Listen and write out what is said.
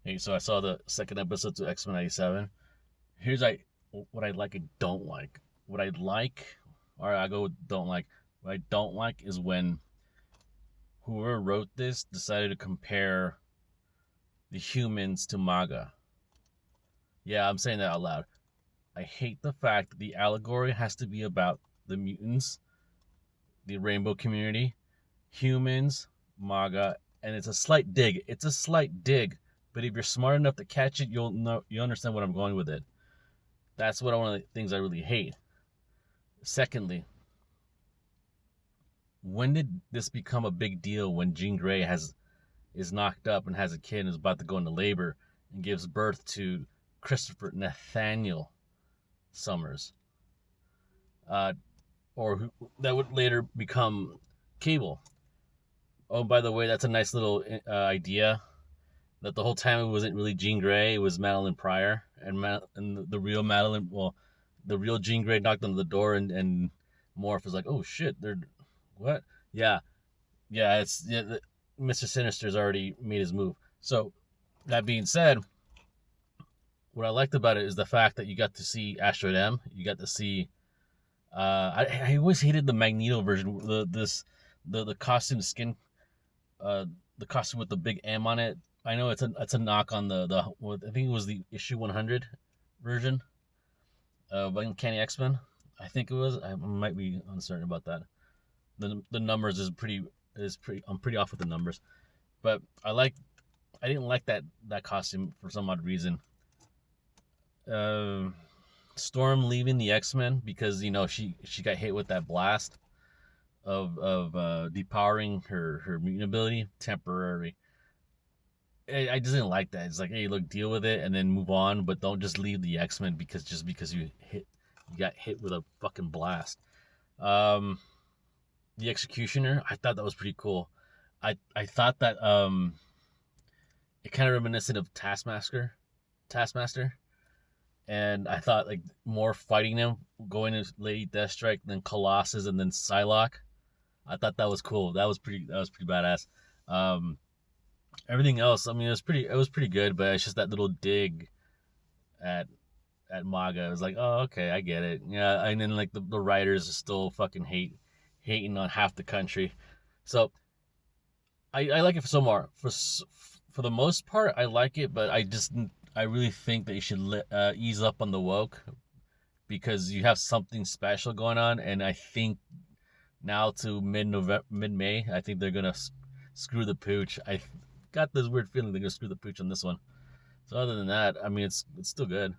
Hey, so I saw the second episode to X Men '97. Here's what I like and don't like. What I like, or I go with don't like. What I don't like is when whoever wrote this decided to compare the humans to MAGA. Yeah, I'm saying that out loud. I hate the fact that the allegory has to be about the mutants, the rainbow community, humans, MAGA, and it's a slight dig. It's a slight dig, but if you're smart enough to catch it, you understand what I'm going with it. That's one of the things I really hate. Secondly, when did this become a big deal when Jean Grey has is knocked up and has a kid and is about to go into labor and gives birth to Christopher Nathaniel Summers, uh, or who, that would later become Cable. Oh, by the way, that's a nice little idea. That the whole time it wasn't really Jean Grey, it was Madeline Pryor, and the real Madeline. Well, the real Jean Grey knocked on the door, and Morph was like, "Oh shit, they're what?" Yeah, yeah, Mr. Sinister's already made his move. So that being said, what I liked about it is the fact that you got to see Asteroid M. You got to see. I always hated the Magneto version. The costume skin, uh, the costume with the big M on it. I know it's a knock on the I think it was the issue 100 version of Uncanny X-Men. I think it was. I might be uncertain about that. The numbers is pretty. I'm pretty off with the numbers, but I didn't like that costume for some odd reason. Uh, Storm leaving the X Men because she got hit with that blast of depowering her mutant ability temporary. I just didn't like that. It's like, hey, look, deal with it and then move on, but don't just leave the X Men because you got hit with a fucking blast. Um, the Executioner, I thought that was pretty cool. I thought that it kind of reminiscent of Taskmaster, and I thought like more fighting them, going to Lady Deathstrike, then Colossus, and then Psylocke. I thought that was cool. That was pretty badass. Um, Everything else, I mean, it was pretty good, but it's just that little dig at MAGA. It was like, oh, okay, I get it. Yeah, and then like the writers are still fucking hating on half the country. So I like it for so more for the most part. I like it, but I really think that you should ease up on the woke because you have something special going on, and I think now to mid May, I think they're gonna screw the pooch. I got this weird feeling they're gonna screw the pooch on this one. So other than that, I mean, it's still good.